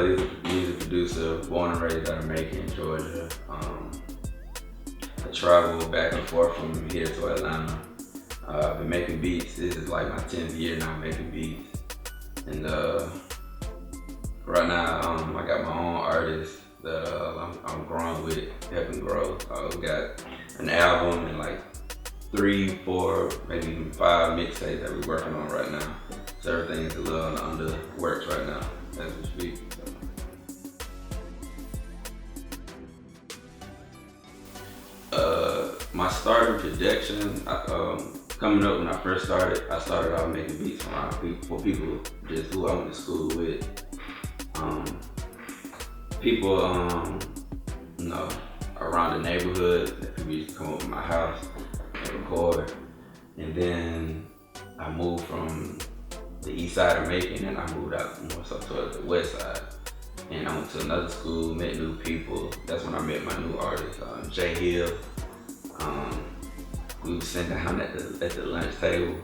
he's a music producer, born and raised out of Macon, Georgia. I travel back and forth from here to Atlanta. I've been making beats. This is like my 10th year now making beats. And right now, I got my own artist that I'm growing with, helping grow. We got an album and like 3, 4, maybe even 5 mixtapes that we're working on right now. So everything is a little under the works right now as we speak. My starting projection, coming up when I first started, I started out making beats for people just who I went to school with. People, you know, around the neighborhood that people used to come over to my house and record. And then I moved from the east side of Macon and I moved out more so towards the west side. And I went to another school, met new people. That's when I met my new artist, Jaye. We was sitting down at the lunch table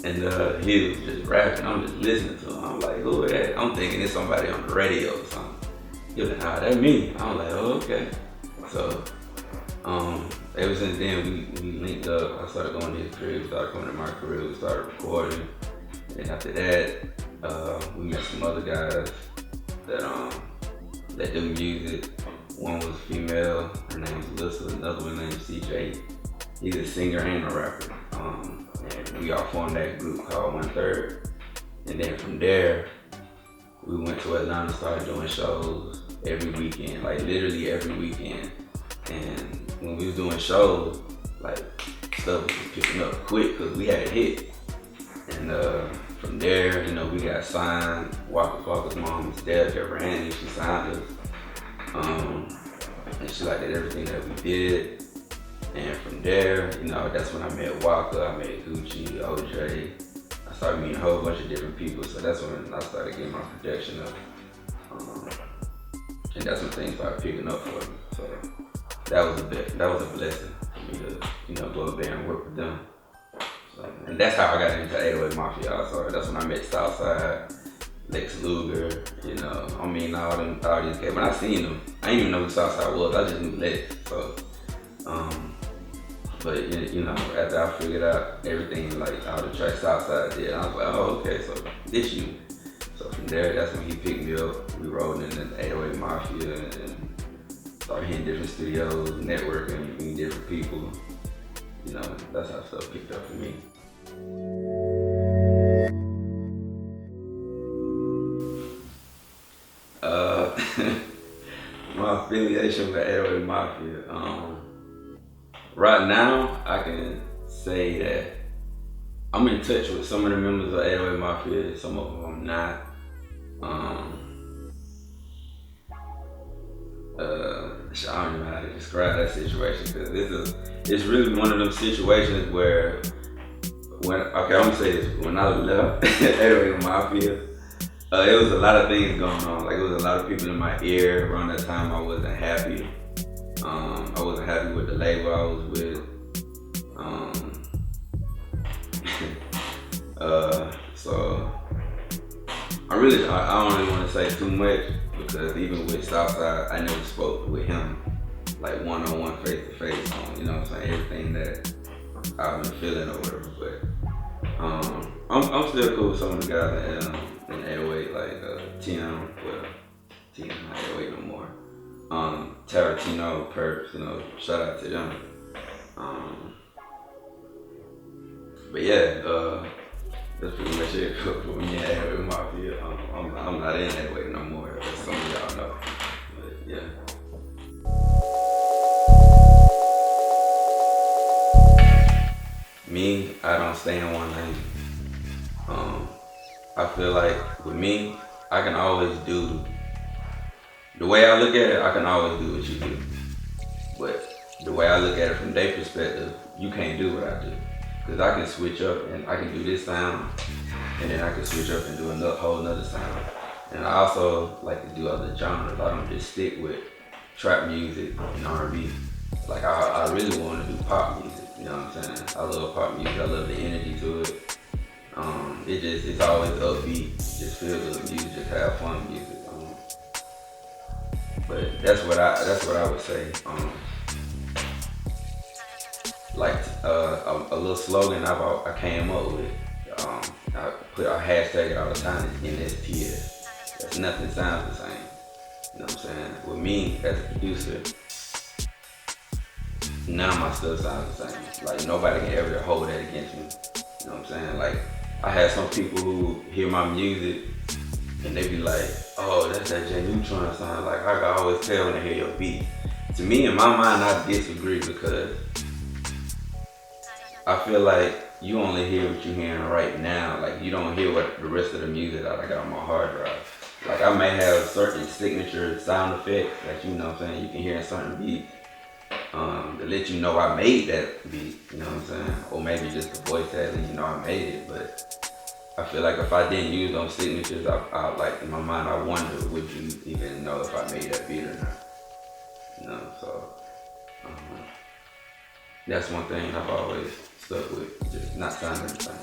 and he was just rapping. I'm just listening to him. I'm like, who is that? I'm thinking it's somebody on the radio or something. He was like, nah, that's me. I'm like, oh, okay. So ever since then we linked up. I started going to his crib, started coming to my crib, we started recording. And after that, we met some other guys that do music. One was female, her name was Alyssa, another one named CJ. He's a singer and a rapper. And we all formed that group called 1/3. And then from there, we went to Atlanta, started doing shows every weekend, like literally every weekend. And when we was doing shows, like stuff was picking up quick because we had a hit. And from there, you know, we got signed. Walker's mom was there, Deborah Annie, she signed us. And she liked everything that we did. And from there, you know, that's when I met Walker, I met Gucci, OJ. I started meeting a whole bunch of different people, so that's when I started getting my projection up. And that's when things started picking up for me. So that was a blessing for me to, you know, go up there and work with them. So, and that's how I got into 808 Mafia also. That's when I met Southside, Lex Luger, you know, I mean, all these guys. When I seen them, I didn't even know who Southside was, I just knew Lex. So, but you know, after I figured out everything, like all the tracks Southside did, I was like, oh, okay, so this you. So from there, that's when he picked me up. We rolled in the 808 Mafia and started hitting different studios, networking, meeting different people. You know, that's how stuff picked up for me. My affiliation with 808 Mafia. Right now, I can say that I'm in touch with some of the members of 808 Mafia, some of them I'm not. I don't even know how to describe that situation because it's really one of those situations where I'm gonna say this, when I left 808 Mafia, it was a lot of things going on. Like, it was a lot of people in my ear. Around that time, I wasn't happy. I wasn't happy with the label I was with. So I don't really want to say too much because even with Southside, I never spoke with him like one-on-one, face-to-face on, you know what I'm saying, everything that I've been feeling or whatever. But I'm still cool with some of the guys in 808, like Tim, well, Tim not 808 no more. Tarantino, Perps, you know, shout out to them. But yeah, that's pretty much it for me and 808 Mafia. I'm not in 808 no more, as some of y'all know. But yeah. Me, I don't stay in one lane. I feel like with me, I can always do, the way I look at it, I can always do what you do. But the way I look at it from their perspective, you can't do what I do. Because I can switch up and I can do this sound, and then I can switch up and do a whole nother sound. And I also like to do other genres. I don't just stick with trap music and R&B. Like, I really want to do pop music, you know what I'm saying? I love pop music, I love the energy to it. It's always upbeat, just feel good music, just have fun music. But that's what I would say. Like a little slogan I came up with. I put a hashtag all the time. It's NSTS. That's nothing sounds the same. You know what I'm saying? With me as a producer, none of my stuff sounds the same. Like nobody can ever hold that against me. You know what I'm saying? Like I had some people who hear my music and they be like, "Oh, that's that Jaye Neutron sound." Like I can always tell when they hear your beat. To me, in my mind, I disagree because I feel like you only hear what you're hearing right now. Like you don't hear what the rest of the music that I got on my hard drive. Like I may have certain signature sound effects that you know what I'm saying you can hear in certain beats to let you know I made that beat. You know what I'm saying? Or maybe just the voice tag and you know I made it. But I feel like if I didn't use those signatures, I like in my mind I wonder would you even know if I made that beat or not. You know, so that's one thing I've always stuck with, just not sounding the same.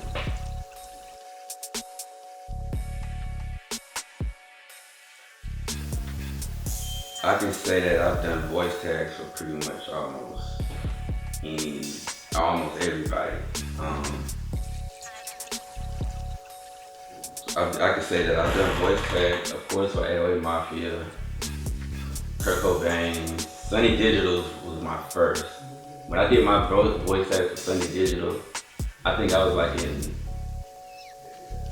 I can say that I've done voice tags for pretty much almost everybody. I can say that I've done voice tags, of course, for AOA Mafia, Kurt Cobain. Sunny Digital was my first. When I did my voice tag for Sunny Digital, I think I was like in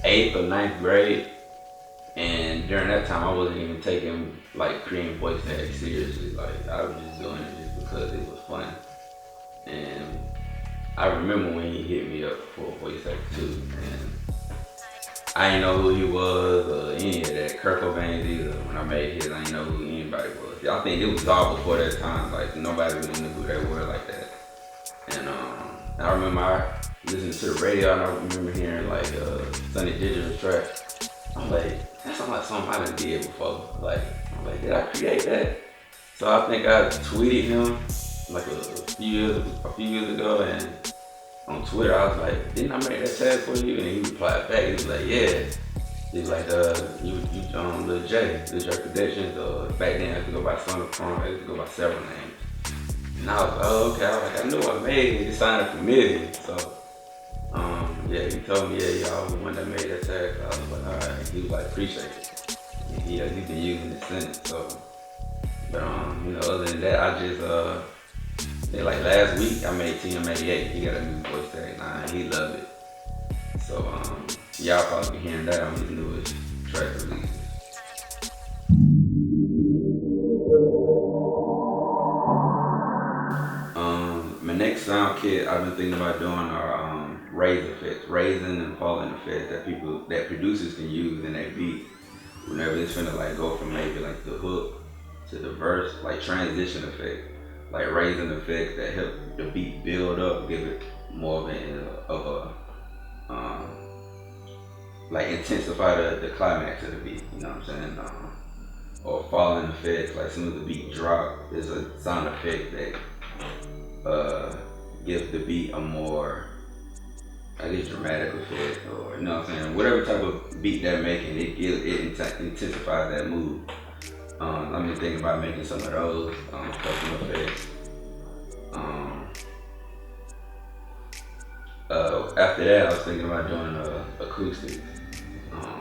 8th or 9th grade. And during that time, I wasn't even taking like creating voice tags seriously. Like I was just doing it just because it was fun. And I remember when he hit me up for a voice tag too. And I didn't know who he was or any of that. Kurt Cobain either. When I made his, I didn't know who anybody was. I think it was all before that time. Like nobody really knew who they were like that. And I remember I listening to the radio and I remember hearing like Sunny Digital track. I'm like, that sounds like something I done did before. Like, I'm like, did I create that? So I think I tweeted him like a few years ago, and on Twitter I was like, didn't I make that tag for you? And he replied back, he was like, yeah. He was like, you Lil Jay, this your credentials. Back then I used to go by Son of Chrome, I used to go by several names. And I was like, oh, okay. I was like, I knew I made it. It sounded familiar. So, yeah, he told me, yeah, y'all was the one that made that tag. So I was like, all right. He was like, appreciate it. And he's been using it since. So, but other than that, I just like last week I made TM88. He got a new voice tag now, and he loved it. So, y'all probably be hearing that on his newest track releases. My next SOUNDKIT I've been thinking about doing are raising and falling effects that producers can use in their beat. Whenever it's finna like go from maybe like the hook to the verse, like transition effect, like raising effects that help the beat build up, give it more of a like intensify the climax of the beat. You know what I'm saying? Or falling effects, like as soon as the beat drop, there's a sound effect that gives the beat a more, I guess, dramatic effect, or you know what I'm saying, whatever type of beat they're making, it intensifies that mood. I've been thinking about making some of those custom effects. After that, I was thinking about doing acoustics,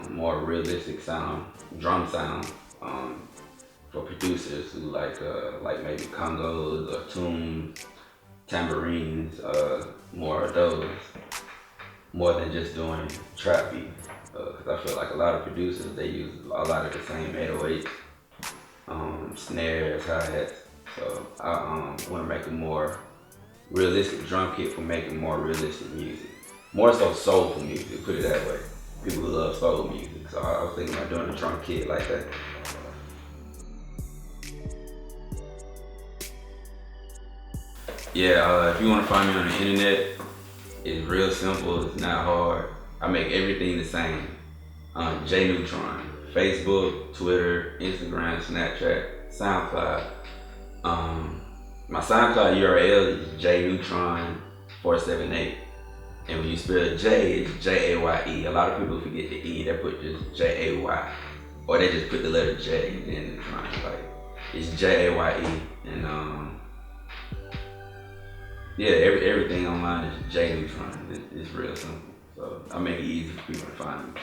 more realistic sound, drum sound, for producers who like maybe congos or tunes, tambourines, more of those, more than just doing trap beats. Because I feel like a lot of producers, they use a lot of the same 808s, snares, hi-hats. So I want to make a more realistic drum kit for making more realistic music. More so soulful music, put it that way. People who love soul music. So I was thinking about doing a drum kit like that. Yeah, if you want to find me on the internet, it's real simple, it's not hard. I make everything the same. Jaye Neutron, Facebook, Twitter, Instagram, Snapchat, SoundCloud. My SoundCloud URL is Jaye Neutron 478. And when you spell J, it's Jaye. A lot of people forget the E, they put just Jay. Or they just put the letter J and then Neutron. Like, It's Jaye, and yeah, everything online is Jaye Neutron. It's real simple. So I make it easy for people to find me.